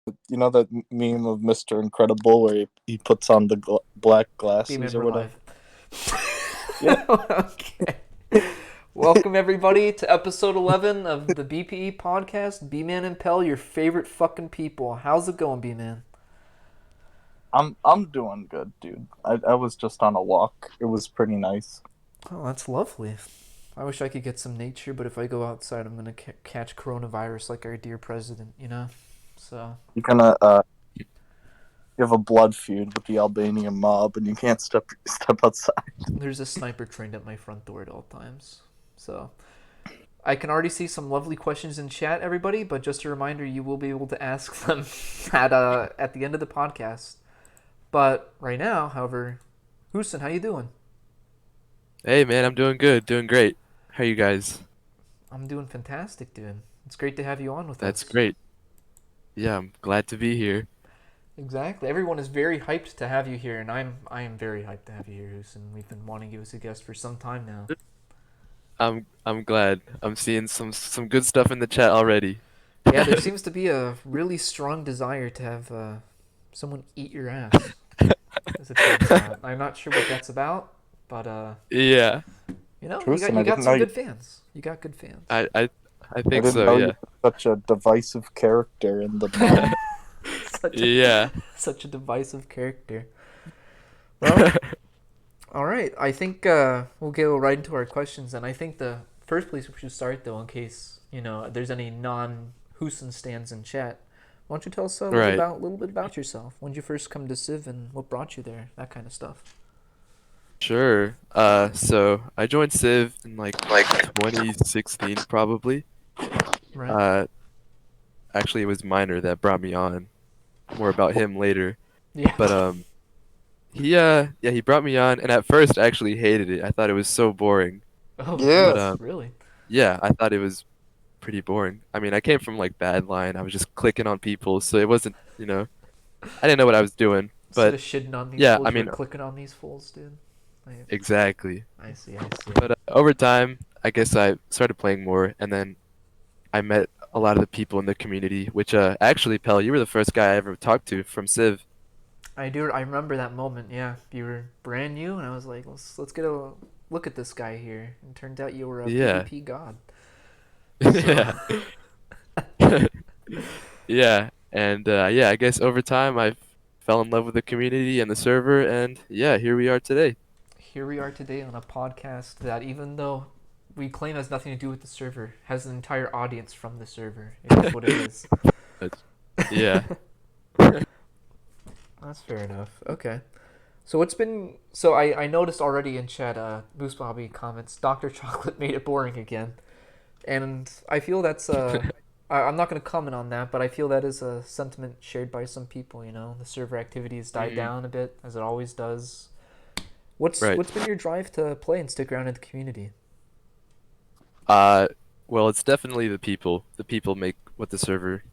You know that meme of Mr. Incredible where he puts on the black B-Man, glasses or we're whatever? live. Yeah. Okay. Welcome everybody to episode 11 of the BPE Podcast. B-Man and Pell, your favorite fucking people. How's it going, B-Man? I'm doing good, dude. I was just on a walk. It was pretty nice. Oh, that's lovely. I wish I could get some nature, but if I go outside, I'm gonna catch coronavirus like our dear president, you know? So, You kinda you have a blood feud with the Albanian mob and you can't step outside. there's a sniper trained at my front door at all times. So, I can already see some lovely questions in chat, everybody, but just a reminder, you will be able to ask them at the end of the podcast. But right now, however, Hooson, how you doing? Hey man, I'm doing good, doing great. How you guys? I'm doing fantastic, dude. It's great to have you on with That's us. great. Yeah, I'm glad to be here. Exactly. Everyone is very hyped to have you here, and I am very hyped to have you here, Hooson. We've been wanting you as a guest for some time now. I'm glad. I'm seeing some good stuff in the chat already. Yeah, there seems to be a really strong desire to have someone eat your ass, as it turns out. I'm not sure what that's about, but Yeah, you got Tristan, you I got didn't know some you good fans. You got good fans. I I I I think didn't so, know you yeah. were such a divisive character in the mob. such a Yeah. such a divisive character. Well, all right. I think we'll go right into our questions, and I think the first place we should start, though, in case there's any non-Hooson stands in chat. Why don't you tell us Right. a little bit about yourself? When did you first come to Civ, and what brought you there? That kind of stuff. Sure. So I joined Civ in like 2016 probably. Right. Uh Actually it was Miner that brought me on. More about him later. Yeah. But he brought me on and at first I actually hated it. I thought it was so boring. Oh, But jeez. Really? yeah, I thought it was pretty boring. I mean, I came from like bad line. I was just clicking on people, so it wasn't. I didn't know what I was doing. Instead But of shitting on these yeah, fools, I you were mean, clicking on these fools, dude. I, exactly. I see. I see. But over time, I guess I started playing more, and then I met a lot of the people in the community. Which actually, Pell, you were the first guy I ever talked to from Civ. I do. I remember that moment. Yeah, you were brand new, and I was like, let's get a look at this guy here. And turned out you were a Yeah, PvP god. So, yeah, yeah. And yeah, I guess over time I fell in love with the community and the server, and yeah, here we are today. here we are today on a podcast that, even though we claim has nothing to do with the server, has an entire audience from the server. It is what it is. But, yeah. That's fair enough. Okay. So what's been so I noticed already in chat Moose Bobby comments Dr. Chocolate made it boring again. And I feel that's I'm not going to comment on that, but I feel that is a sentiment shared by some people, The server activity has died Mhm. down a bit as it always does. Right. What's been your drive to play and stick around in the community? Uh, well, it's definitely the people. The people make what the server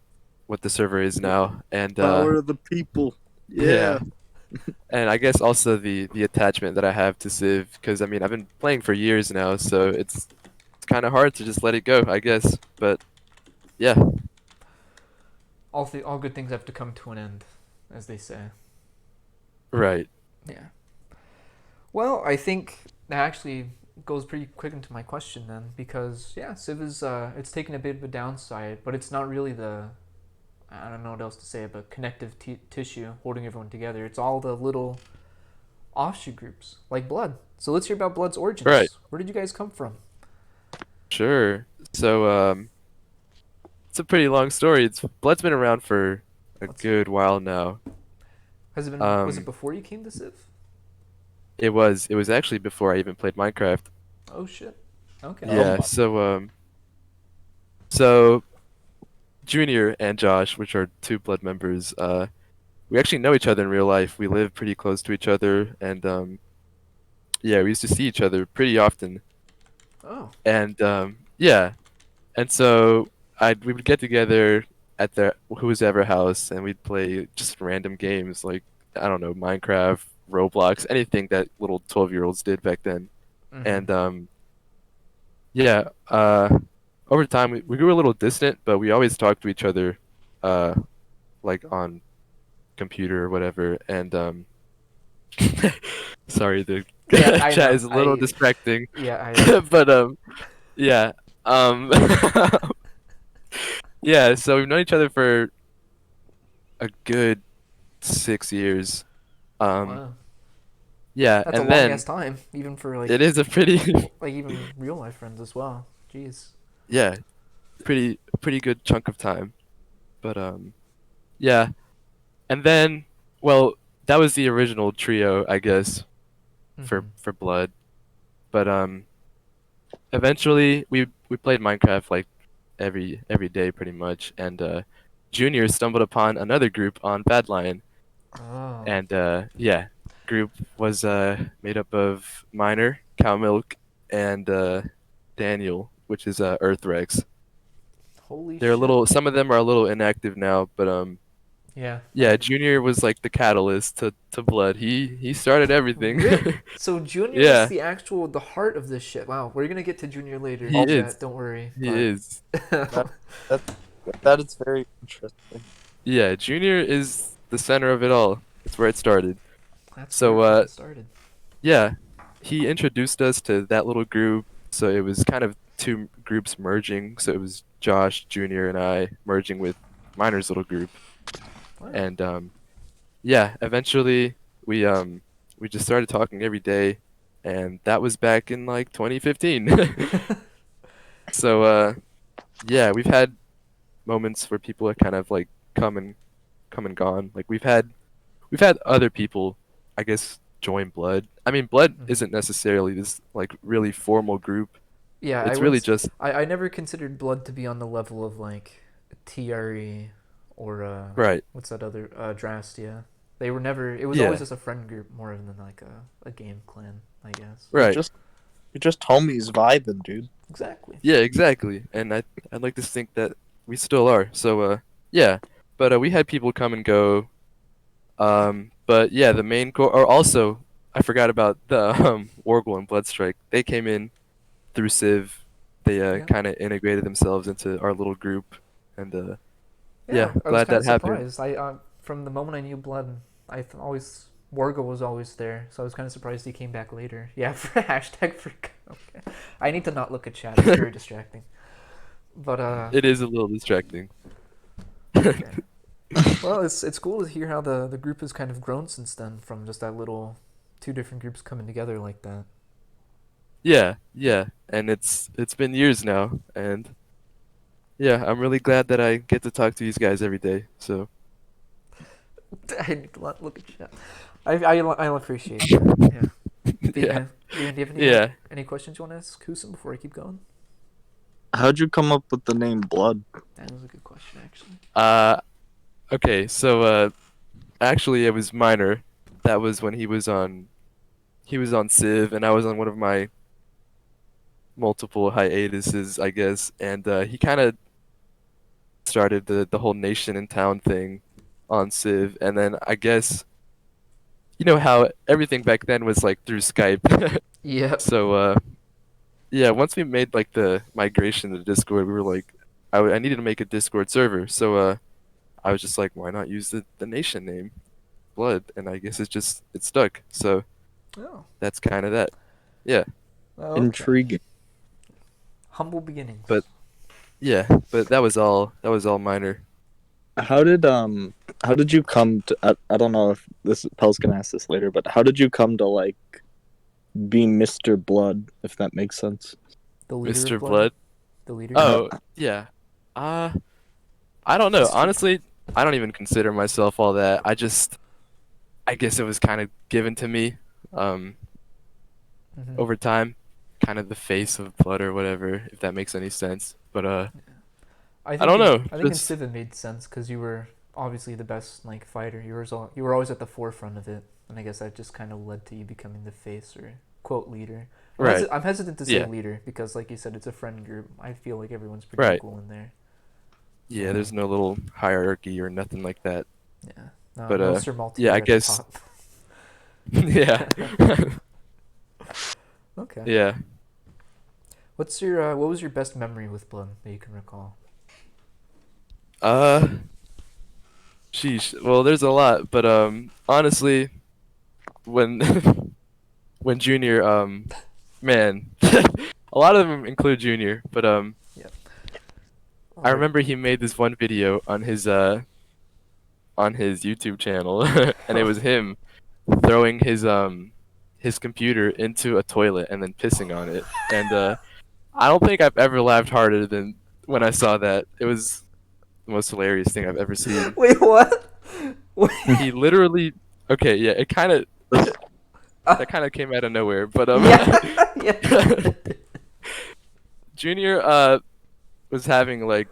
is now, and Power of the people. yeah, Yeah. and I guess also the attachment that I have to Civ, because I mean I've been playing for years now, so it's kind of hard to just let it go, I guess. But yeah, All good things have to come to an end, as they say. right. Yeah. Well, I think that actually goes pretty quick into my question then, because yeah, Civ is it's taken a bit of a downside, but it's not really the I don't know what else to say, but connective tissue holding everyone together. It's all the little offshoot groups like Blood. So let's hear about Blood's Right. origins. Where did you guys come from? Sure. So it's a pretty long story. It's Blood's been around for a Let's hear it. good while now. Was it Um, before you came to Civ? it was actually before I even played Minecraft. Oh shit. Okay. Oh Yeah. my. So Junior and Josh, which are two blood members, we actually know each other in real life. We live pretty close to each other, and yeah, we used to see each other pretty often. Oh. And yeah, and so we would get together at their whose ever house, and we'd play just random games like I don't know, Minecraft, Roblox, anything that little 12-year-olds did back then. Mm-hmm. And yeah, over time we grew a little distant, but we always talked to each other uh like on computer or whatever, and sorry, the Yeah, I chat know. is a little distracting, Yeah, but yeah, um, yeah. So we've known each other for a good 6 years. Um, wow. yeah, That's a and long ass then time, even for it is a pretty, like even real life friends as well. Jeez. yeah, pretty good chunk of time. But yeah, and then, well, that was the original trio, I guess, Mm-hmm. for Blood. But eventually we played Minecraft like every day pretty much, and Junior stumbled upon another group on Bad Lion, Oh, and yeah, group was made up of Miner, Cow Milk, and Daniel, which is Earthrex. holy They're a shit. little, some of them are a little inactive now, but Yeah. yeah, Junior was like the catalyst to Blood. He started everything. So Junior is Yeah, the heart of this shit. Wow, we're gonna get to Junior later, he Oh, is. chat. Don't worry. He But is. that that that is very interesting. Yeah, Junior is the center of it all. It's where it started. that's where So it fucking started. yeah, he introduced us to that little group. So it was kind of two groups merging. So it was Josh, Junior, and I merging with Miner's little group. Wow. And yeah, eventually we just started talking every day, and that was back in like 2015. So yeah, we've had moments where people are kind of like come and gone. Like we've had other people, I guess, join Blood. I mean, Blood Mhm. isn't necessarily this like really formal group. Yeah, I It's would. really just I never considered Blood to be on the level of like TRE or right. what's that other Drastia. They were never. It was always Yeah, just a friend group more than like a game clan, I guess. You're right. just you're just homies vibing, dude. Exactly. Yeah, exactly. And I'd like to think that we still are. So yeah, but we had people come and go. But yeah, the main core. Or also, I forgot about the Orgel and Bloodstrike. They came in through Civ. They Yeah. kind of integrated themselves into our little group, and Yeah, yeah, I was glad kind that of happened. surprised. I from the moment I knew Blood, always Wargo was always there, so I was kind of surprised he came back later. Yeah, for hashtag for okay. I need to not look at chat. It's very distracting. But It is a little distracting. okay. Well, it's cool to hear how the group has kind of grown since then, from just that little two different groups coming together like that. Yeah, yeah, and it's been years now, and yeah, I'm really glad that I get to talk to these guys every day. So I need to not look at chat. I appreciate that. Yeah. But yeah, yeah. Ian, do you have yeah. any questions you want to ask Hooson before I keep going? How'd you come up with the name Blood? That was a good question, actually. Uh, okay, so actually it was Minor. That was when he was on Civ, and I was on one of my multiple hiatuses, I guess, and he kind of started the whole nation in town thing on Civ, and then I guess you know how everything back then was like through Skype. Yep. So yeah, once we made like the migration to Discord, we were like, I needed to make a Discord server, so I was just like, why not use the nation name, Blood? And I guess it stuck. So Oh. that's kind of that. Yeah, Oh, okay. Intriguing. Humble beginnings. but yeah, but that was all Minor. How did how did you come to I don't know if this Pell's gonna ask this later, but how did you come to like be Mr. Blood, if that makes sense? The leader Mr. of Blood. Blood. The leader. Oh yeah. Uh, I don't know. It's- Honestly, I don't even consider myself all that. I guess it was kind of given to me, um, Mhm. over time, kind of the face of Blood or whatever, if that makes any sense. But I I think don't know. I think in Just Civ it made sense because you were obviously the best like fighter. You were always at the forefront of it, and I guess that just kind of led to you becoming the face or quote leader. right. I'm hesitant to say Yeah. leader because, like you said, it's a friend group. I feel like everyone's pretty Right. equal in there. Yeah. There's no little hierarchy or nothing like that. Yeah. No, But no Sir Multi yeah, I at the guess. top. Yeah. Okay. Yeah. What was your best memory with Blood that you can recall? Uh, Sheesh. Well, there's a lot, but honestly, when when Junior man, a lot of them include Junior, but Yeah. I Alright. remember he made this one video on his YouTube channel, and it was him throwing his computer into a toilet and then pissing on it. And I don't think I've ever laughed harder than when I saw that. It was the most hilarious thing I've ever seen. Wait, what? Wait. He literally, okay, yeah, it kind of Uh, that kind of came out of nowhere, but yeah. Yeah. Junior was having like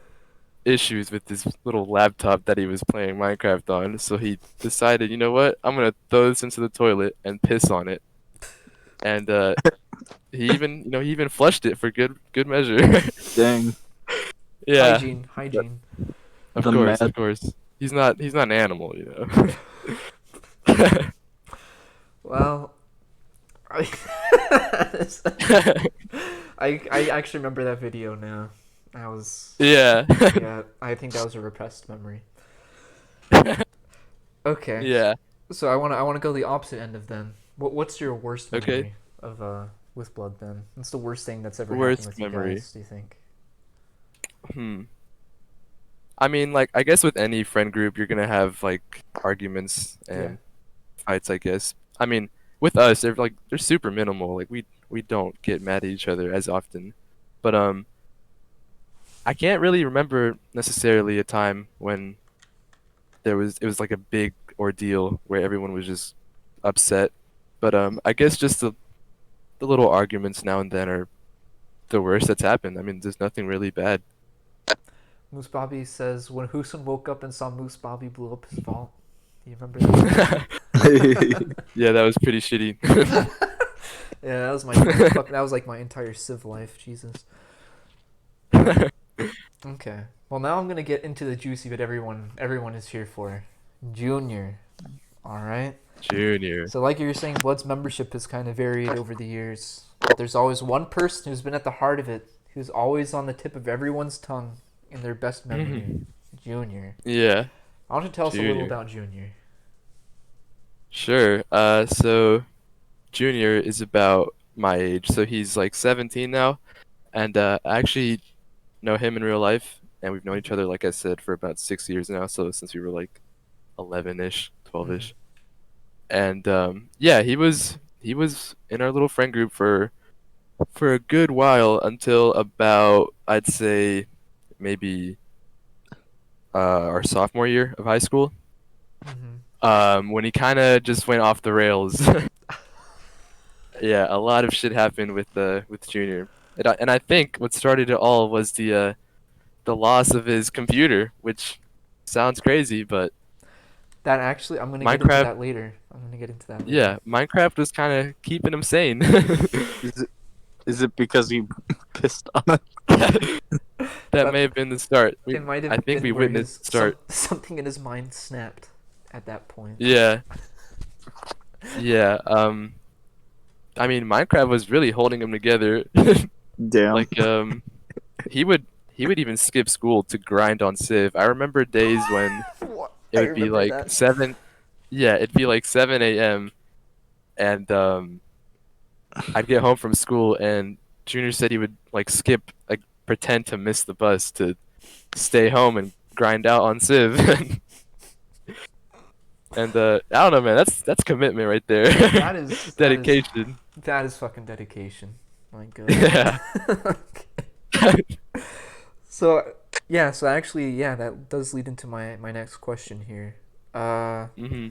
issues with this little laptop that he was playing Minecraft on, so he decided, you know what, I'm gonna throw this into the toilet and piss on it. And he even flushed it for good measure. Dang. Yeah, Hygiene. of The course, mad- of course. He's not an animal, you know. Well, I, I actually remember that video now. I was Yeah. yeah. I think that was a repressed memory. Okay. Yeah. So I wanna go the opposite end of then. What's your worst Okay. memory of with blood then? What's the worst thing that's ever Worst happened with memory. you guys? Do you think? Hmm. I mean, like, I guess with any friend group, you're gonna have like arguments and fights, I guess. I mean, with us, they're super minimal. Like we don't get mad at each other as often. But I can't really remember necessarily a time when it was like a big ordeal where everyone was just upset. But I guess just the little arguments now and then are the worst that's happened. I mean, there's nothing really bad. Moose Bobby says when Hooson woke up and saw Moose Bobby blew up his vault. Do you remember that? Yeah, that was pretty shitty. Yeah, that was that was like my entire civ life. Jesus. Okay. Well, now I'm gonna get into the juicy bit everyone is here for. Junior. All right. Junior. So, like you were saying, Blood's membership has kind of varied over the years. But there's always one person who's been at the heart of it, who's always on the tip of everyone's tongue in their best memory. Junior. Yeah, Why don't you tell us a little Junior. about Junior? sure. So Junior is about my age, so he's like 17 now, and I actually know him in real life, and we've known each other, like I said, for about 6 years now. So since we were like 11-ish, 12-ish, and yeah, he was in our little friend group for a good while until about, I'd say, maybe our sophomore year of high school. When he kind of just went off the rails. Yeah, a lot of shit happened with Junior, and I think what started it all was the loss of his computer, which sounds crazy, but That actually, I'm gonna get into Minecraft, that later. I'm gonna get into that later. yeah, Minecraft was kind of keeping him sane. Is it because he pissed on it? That may have been the start. It might have I think been we where witnessed the start. something in his mind snapped at that point. Yeah, yeah. I mean, Minecraft was really holding him together. Damn. Like, he would even skip school to grind on Civ. I remember days when What? it I would be remember like that. 7, yeah, it'd be like 7 a.m. and I'd get home from school and Junior said he would like skip, like pretend to miss the bus to stay home and grind out on Civ. And I don't know, man, that's commitment right there. That is Dedication. That is fucking dedication. My God. Yeah. So yeah, so actually, yeah, that does lead into my next question here. hmm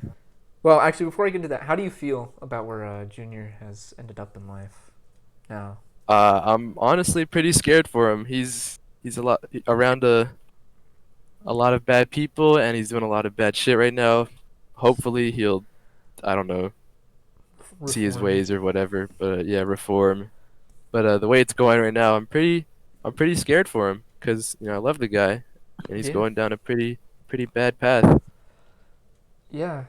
Well, actually, before I get into that, how do you feel about where Junior has ended up in life now? I'm honestly pretty scared for him. He's around a lot of bad people, and he's doing a lot of bad shit right now. Hopefully, he'll, I don't know, see his Reform. ways or whatever. But yeah, reform. But the way it's going right now, I'm pretty scared for him because I love the guy, and he's Yeah. going down a pretty bad path. Yeah,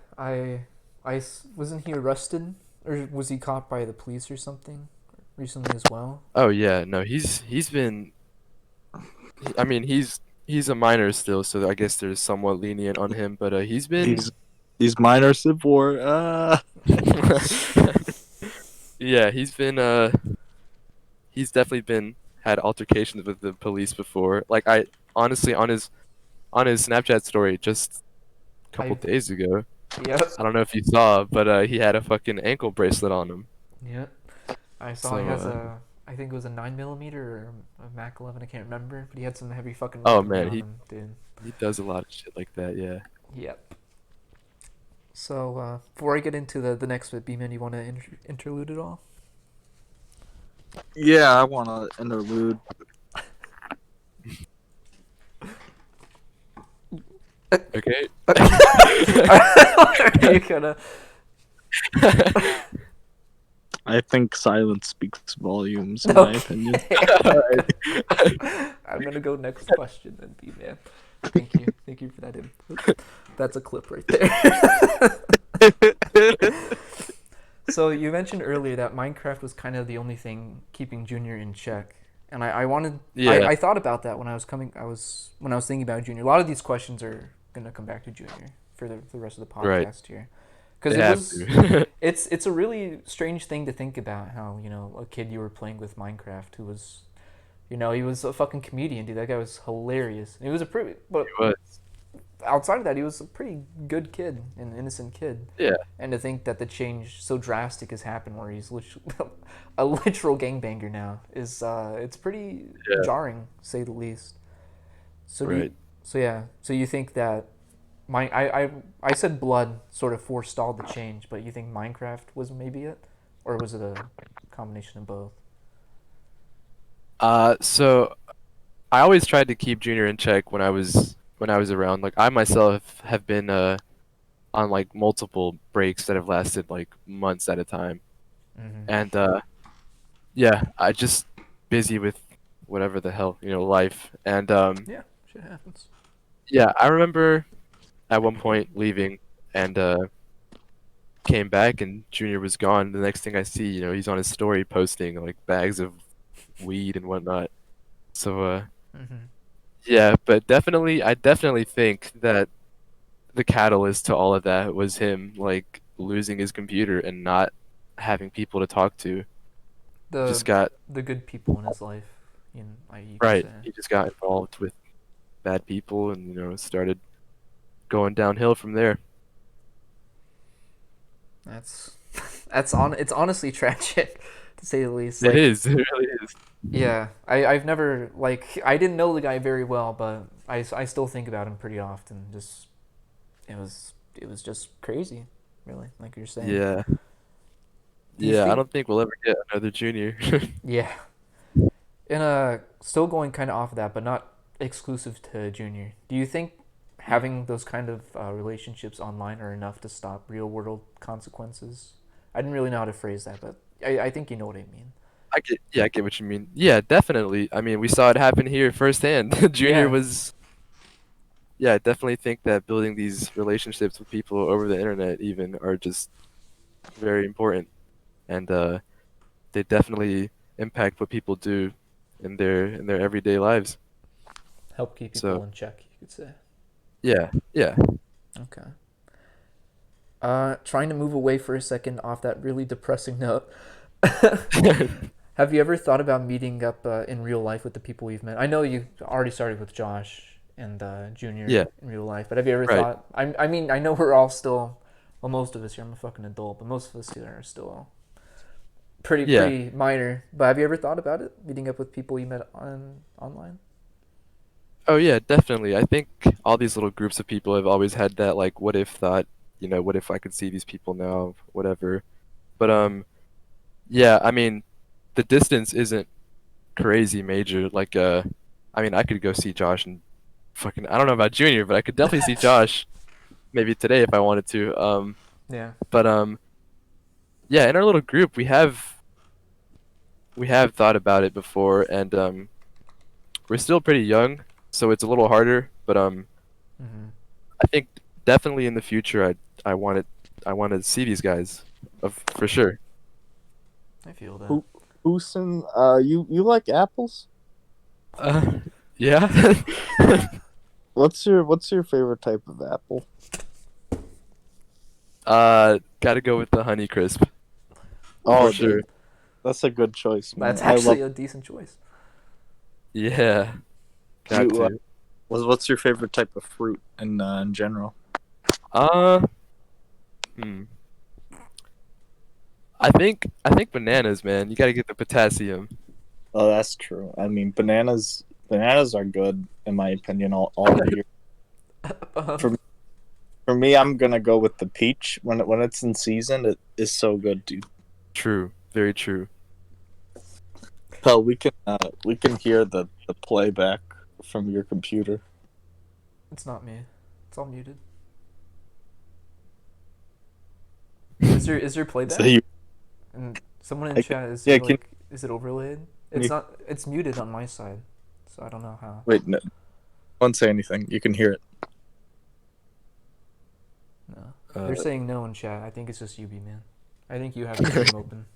wasn't he arrested or was he caught by the police or something recently as well? Oh yeah, no, he's been. I mean, he's he's a minor still, so I guess there's somewhat lenient on him. But he's been These minor Civ War. yeah, he's definitely been had altercations with the police before. Like I honestly on his Snapchat story just a couple I days ago. Yep. I don't know if you saw, but he had a fucking ankle bracelet on him. Yep. I saw he So has I think it was a 9mm or a Mac 11. I can't remember, but he had some heavy fucking oh weaponry man, on he him, dude. he does a lot of shit like that. Yeah. Yep. So before I get into the next bit, B-Man, you want to interlude it all? Yeah, I want to interlude. Okay. Are you gonna? I think silence speaks volumes, in Okay. my opinion. I'm gonna go next question then, B-Man. Thank you for that input. That's a clip right there. So you mentioned earlier that Minecraft was kind of the only thing keeping Junior in check, and I wanted Yeah. I thought about that when I was thinking about Junior. A lot of these questions are gonna come back to Junior for the rest of the podcast Right. here, because They it have was to. it's a really strange thing to think about how a kid you were playing with Minecraft who was he was a fucking comedian, dude. That guy was hilarious. And he was but He was. outside of that, he was a pretty good kid, an innocent kid. Yeah. And to think that the change so drastic has happened, where he's a literal gangbanger now, is it's pretty Yeah. jarring, to say the least. So Right. so you think that I said blood sort of forestalled the change, but you think Minecraft was maybe it, or was it a combination of both? So I always tried to keep Junior in check when I was around. Like I myself have been on like multiple breaks that have lasted like months at a time, Mm-hmm. and yeah, I just busy with whatever the hell life, and Yeah, shit happens. yeah, I remember at one point leaving and came back and Junior was gone. The next thing I see, he's on his story posting like bags of weed and whatnot. So Mm-hmm. yeah, but I definitely think that the catalyst to all of that was him like losing his computer and not having people to talk to. The Just got the good people in his life, you could right. say. He just got involved with bad people and started going downhill from there. That's it's honestly tragic, to say the least. It Like, is. It really is. yeah, I've never I didn't know the guy very well, but I still think about him pretty often. Just it was just crazy, really, like you're saying. Yeah. Do you Yeah, I think? don't think we'll ever get another Junior. Yeah, and still going kind of off of that, but not exclusive to Junior. Do you think having those kind of relationships online are enough to stop real world consequences? I didn't really know how to phrase that, but I think you know what I mean. I get what you mean. Yeah, definitely. I mean, we saw it happen here firsthand. Junior Yeah. was, yeah, I definitely think that building these relationships with people over the internet even are just very important, and they definitely impact what people do in their everyday lives. Help keep people So, in check, you could say. yeah, yeah. Okay. Trying to move away for a second off that really depressing note. Have you ever thought about meeting up in real life with the people we've met? I know you already started with Josh and Junior Yeah, in real life, but have you ever right. thought? I mean, I know we're all still, well, most of us here. I'm a fucking adult, but most of us here are still Yeah. pretty minor. But have you ever thought about it, meeting up with people you met online? Oh yeah, definitely. I think all these little groups of people have always had that like what if thought, what if I could see these people now, whatever. But yeah, I mean, the distance isn't crazy major. Like I mean, I could go see Josh and fucking I don't know about Junior, but I could definitely see Josh maybe today if I wanted to. Yeah. But yeah, in our little group we have thought about it before and we're still pretty young, so it's a little harder, but Mm-hmm. I think definitely in the future I wanted to see these guys for sure. I feel that. Hooson, you like apples? Uh, Yeah. What's your favorite type of apple? Gotta go with the Honeycrisp Oh, for sure. that's a good choice, man. That's I love actually a decent choice. Yeah, got you. to. What's your favorite type of fruit in general? Uh, hmm. I think bananas, man. You gotta get the potassium. Oh, that's true. I mean, bananas are good in my opinion all year. For for me, I'm gonna go with the peach when it's in season. It is so good, dude. True, very true. Pal, we can hear the playback from your computer. It's not me. It's all muted. Is there So playback? you, And someone in I, chat, is yeah, there like, is it overlaid? It's you not. It's muted on my side, so I don't know how. wait? No, don't say anything. You can hear it. No, they're Uh, saying no in chat. I think it's just UB, man. I think you have the stream open.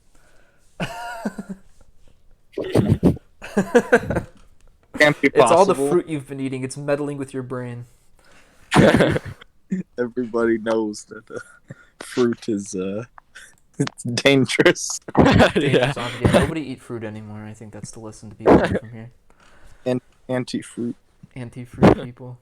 Can't be It's all the possible. fruit you've been eating. It's meddling with your brain. Everybody knows that fruit is it's dangerous. Dangerous object. Yeah, nobody eat fruit anymore. I think that's the lesson to be learned from here. And anti-fruit. Anti-fruit people.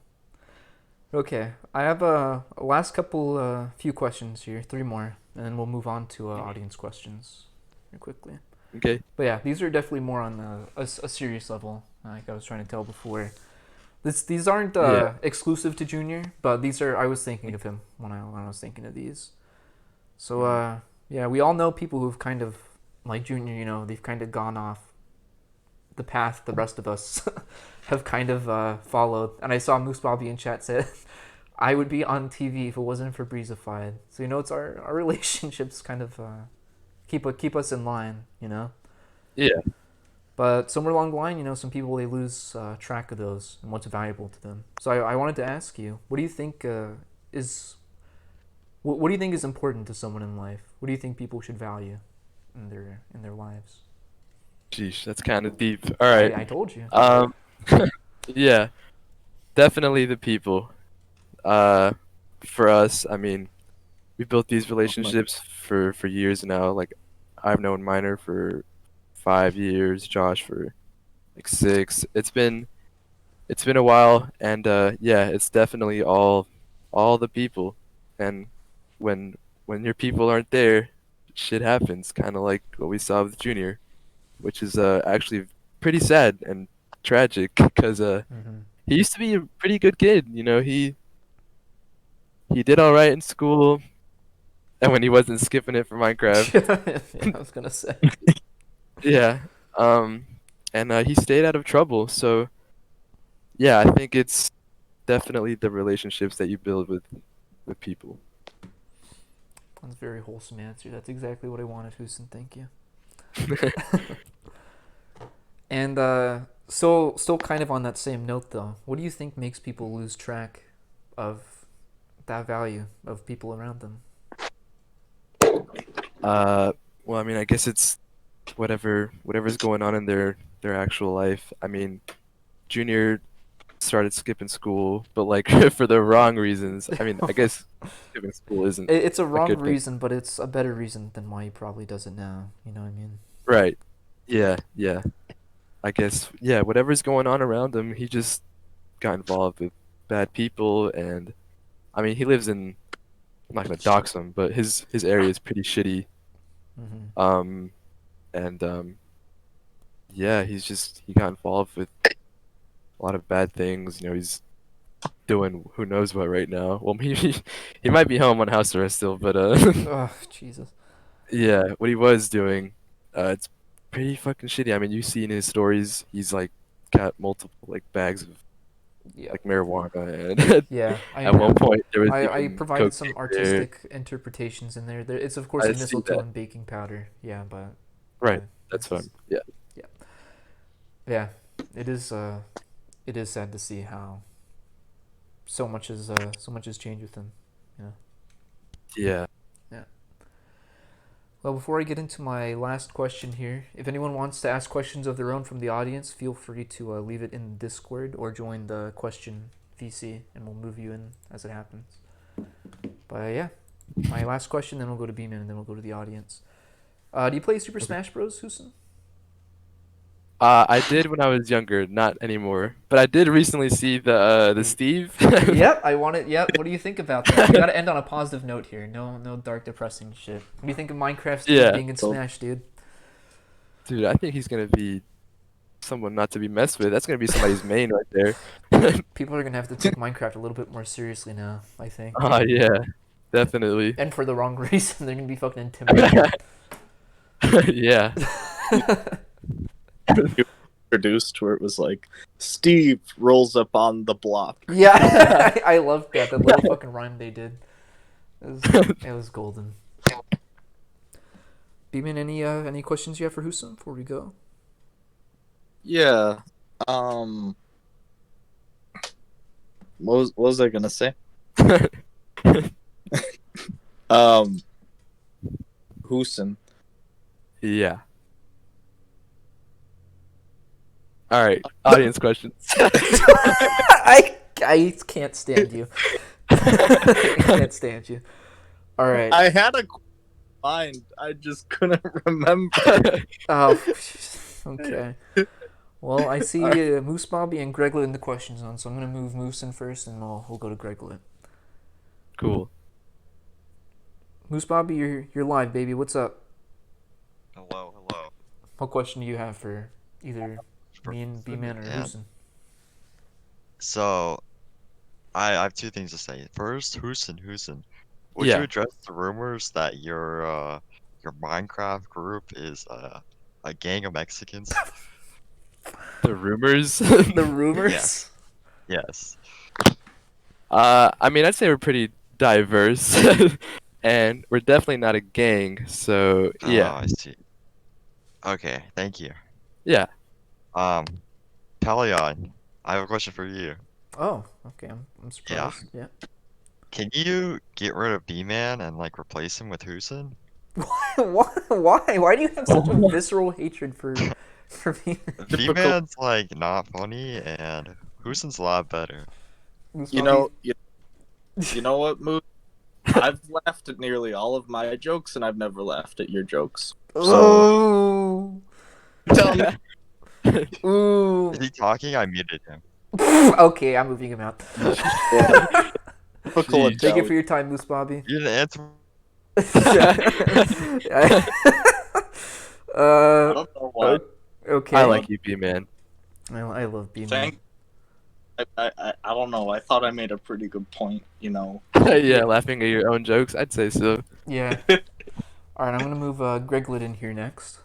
Okay, I have a last couple, few questions here, 3 more, and then we'll move on to audience questions very quickly. Okay. But yeah, these are definitely more on a serious level, like I was trying to tell before. These aren't Yeah. exclusive to Junior, but these are. I was thinking of him when I was thinking of these. So yeah, we all know people who've kind of, like Junior, they've kind of gone off the path the rest of us have kind of followed. And I saw Moose Bobby in chat said, "I would be on TV if it wasn't for Breezified." So it's our relationships kind of keep us in line, Yeah. But somewhere along the line, some people they lose track of those and what's valuable to them. So I wanted to ask you, what do you think is what do you think is important to someone in life? What do you think people should value in their lives? Sheesh, that's kind of deep. All right. I told you. Um, yeah, definitely the people. Uh, for us, I mean, we built these relationships for years now. Like, I've known Miner for 5 years, Josh for like 6. It's been a while, and yeah, it's definitely all the people. And when when your people aren't there, shit happens. Kind of like what we saw with Junior, which is actually pretty sad and tragic because Mm-hmm. he used to be a pretty good kid. He did all right in school, and when he wasn't skipping it for Minecraft, Yeah, I was gonna say. yeah. Um, and he stayed out of trouble. So yeah, I think it's definitely the relationships that you build with people. That's a very wholesome answer. That's exactly what I wanted, Hooson. Thank you. And so still kind of on that same note though, what do you think makes people lose track of that value of people around them? Well, I mean, I guess it's whatever's going on in their actual life. I mean, Junior started skipping school, but like for the wrong reasons. I mean, I guess skipping school isn't It's a a wrong good thing. reason, but it's a better reason than why he probably does it now. You know what I mean? Right. Yeah, yeah. I guess, yeah, whatever's going on around him, he just got involved with bad people, and I mean, he lives in, I'm not gonna dox him, but his area is pretty shitty. Mm-hmm. Um, and yeah, he got involved with a lot of bad things. He's doing who knows what right now. Well, he might be home on house arrest still, but Oh, Jesus. yeah, what he was doing, it's pretty fucking shitty. I mean, you see in his stories, he's like got multiple like bags of Yeah. like marijuana, and Yeah, I at one know. point there was I even provided some cocaine there. artistic interpretations in there. It's of course I a see mistletoe that. and baking powder. Yeah, but Right, this that's what is yeah. yeah, yeah. It is it is sad to see how so much has changed with him. You know. Yeah. Yeah. Well, before I get into my last question here, if anyone wants to ask questions of their own from the audience, feel free to leave it in Discord or join the question VC, and we'll move you in as it happens. But yeah, my last question, then we'll go to B-Man, and then we'll go to the audience. Do you play Super Smash Bros, Hooson? I did when I was younger, not anymore. But I did recently see the Steve. Yep, I want it. Yep. What do you think about that? We gotta end on a positive note here. No dark, depressing shit. What do you think of Minecraft Steve being in Smash, dude? Dude, I think he's gonna be someone not to be messed with. That's gonna be somebody's main right there. People are gonna have to take Minecraft a little bit more seriously now, I think. Yeah, definitely. And for the wrong reason, they're gonna be fucking intimidated. Yeah. Produced where it was like Steve rolls up on the block. Yeah, I loved that. The little fucking rhyme they did. It was golden. B-Man, any questions you have for Hooson before we go? Yeah. What was I gonna say? Hooson. Yeah. All right, audience questions. I can't stand you. I can't stand you. All right. I had a mind. I just couldn't remember. Oh, okay. Well, I see Moose Bobby and Greglet in the question zone, so I'm gonna move Moose in first, and we'll go to Greglet. Cool. Moose Bobby, you're live, baby. What's up? Hello. What question do you have for either me and B-Man or Hooson? So, I have two things to say. First, Hooson. Would Yeah. you address the rumors that your Minecraft group is a gang of Mexicans? The rumors. The rumors? Yes. Yes. I mean, I'd say we're pretty diverse, and we're definitely not a gang. So Oh, yeah, I see. Okay, thank you. yeah. Talion, I have a question for you. Oh, okay. I'm surprised. Yeah. Can you get rid of B-Man and like replace him with Hooson? Why? Why do you have such a visceral hatred for me? B-Man's like not funny and Hooson's a lot better. You know what, Moose? I've laughed at nearly all of my jokes, and I've never laughed at your jokes. So tell me. Ooh. Is he talking? I muted him. Okay, I'm moving him out. Typical Jeez. Thank you Italian. for your time, Moose Bobby. You didn't answer. I don't know why. Okay. I like you, B-Man. I love B-Man. Thank. I don't know. I thought I made a pretty good point. You know. Yeah, laughing at your own jokes. I'd say so. Yeah. All right, I'm gonna move Greglet in here next.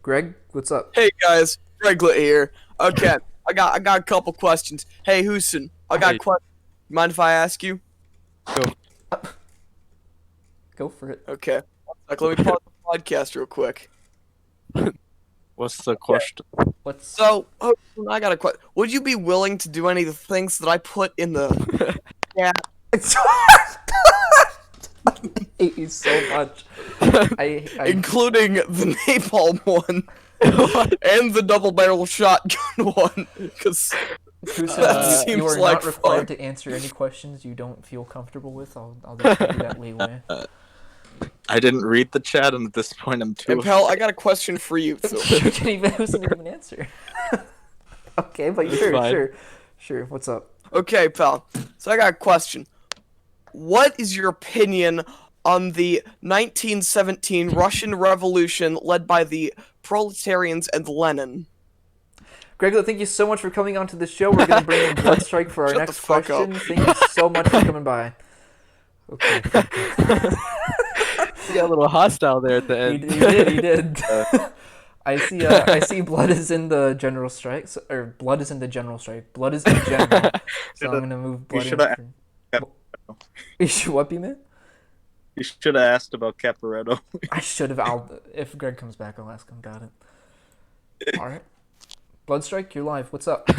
Greg, what's up? Hey guys, Greglet here. Okay, I got a couple questions. Hey Hooson, I got a Hey. question. Mind if I ask you? Go for it. Okay. Like, let me pause the podcast real quick. What's the question? What's So, Hooson, I got a question. Would you be willing to do any of the things that I put in the? Yeah. I hate you so much. I Including the napalm one and the double barrel shotgun one, because Hooson, that you seems are like not required fun. to answer any questions you don't feel comfortable with. I'll just give you that leeway. I didn't read the chat, and at this point, I'm too. And pal, I got a question for you. You didn't even Hooson didn't even answer. Okay, but fine. sure. What's up? Okay, pal. So I got a question. What is your opinion on the 1917 Russian Revolution led by the proletarians and Lenin? Greglet, thank you so much for coming onto the show. We're gonna bring in Bloodstrike for our Shut the next fuck question. up. Thank you so much for coming by. Okay. Thank you. You got a little hostile there at the He end. did. I see blood is in the general strike, or blood is in the general strike. Blood is in general. So I'm gonna move blood in. shoulda You should what, B-Man? You should have asked about Caporetto. I should have. If Greg comes back, I'll ask him about it. All right. Bloodstrike, you're live. What's up?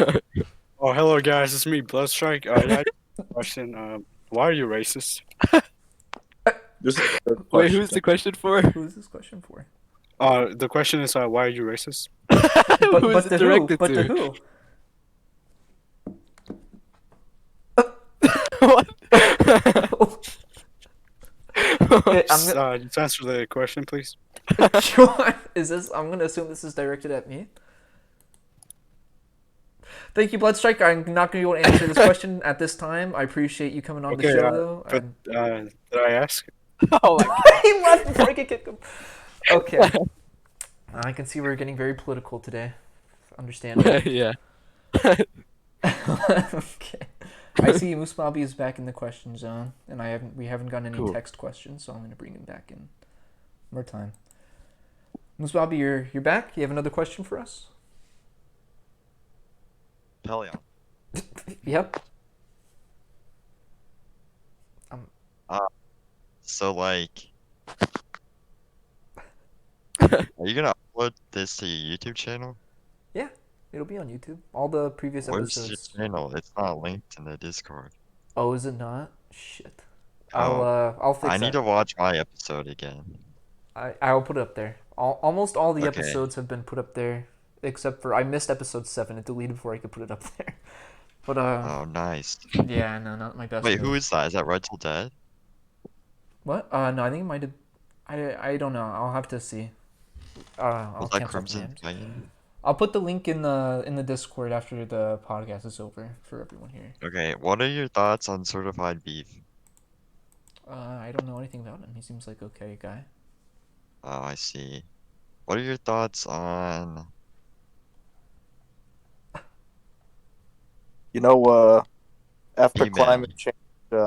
Oh, hello guys, it's me, Bloodstrike. I had a question. Why are you racist? This is a good Wait, question. who's the question for? Who is this question for? The question is, why are you racist? But, Who is but it to who? directed But to? to who? What? I'm Just, gonna, just answer the question, please. is this? I'm gonna assume this is directed at me. Thank you, Bloodstrike. I'm not gonna be able to answer this question at this time. I appreciate you coming on the Okay, show, though. but did I ask? Oh my god. He left before I could kick him. Okay. I can see we're getting very political today. Understandable. Yeah. Okay. I see Moose Bobby is back in the question zone, and we haven't gotten any Cool. text questions, so I'm gonna bring him back in. More time. Moose Bobby, you're back. You have another question for us? Pelion. Yep. So like, are you gonna upload this to your YouTube channel? It'll be on YouTube. All the previous Where's episodes. your channel? It's not linked in the Discord. Oh, is it not? Shit. Oh. I'll fix I that. need to watch my episode again. I'll put it up there. Almost all the Okay. episodes have been put up there, except for I missed episode 7. It deleted before I could put it up there. But Oh, nice. yeah, no, not my best. Wait, move. who is that? Is that Red Till Dead? What? No, I think it might have. I don't know. I'll have to see. I'll Was that cancel Crimson names. Titan? I'll put the link in the Discord after the podcast is over for everyone here. Okay, what are your thoughts on Certified Beef? I don't know anything about him. He seems like okay guy. Oh, I see. What are your thoughts on... You know, after B-Man. climate change,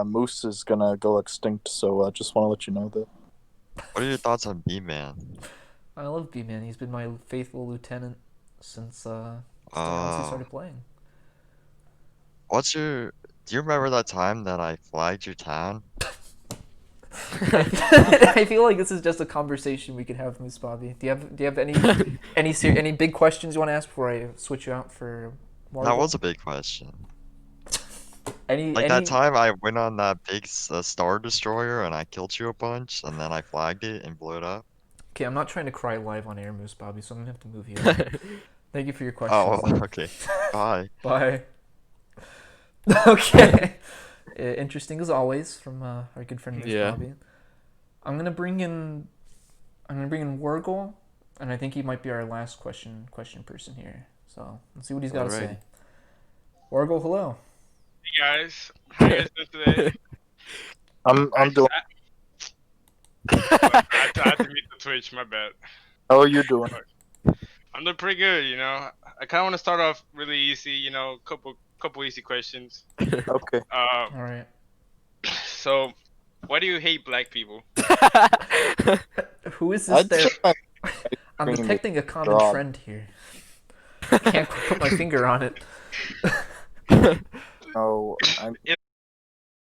moose is gonna go extinct. So just want to let you know that. What are your thoughts on B-Man? I love B-Man. He's been my faithful lieutenant since honestly Oh. started playing. What's your... Do you remember that time that I flagged your town? I feel like this is just a conversation we could have, Moose Bobby. Do you have any big questions you want to ask before I switch you out for more? That was a big question. any That time I went on that big Star Destroyer and I killed you a bunch, and then I flagged it and blew it up. Okay, I'm not trying to cry live on air, Moose Bobby, so I'm gonna have to move you. Out. Thank you for your Oh, questions. okay. Bye. Bye. Okay. Interesting as always from our good friend Moose Yeah. Bobby. I'm gonna bring in Wargle, and I think he might be our last question person here. So let's see what he's got to say. Alrighty. Wargle, hello. Hey guys, how you guys doing today? I'm doing. I had to mute the Twitch, my bad. How are you doing? I'm doing pretty good, you know. I kind of want to start off really easy, you know, couple easy questions. Okay. All right. So, why do you hate black people? Who is I'd this? say my- I'm bringing detecting a common job. trend here. I can't put my finger on it. No, I'm. You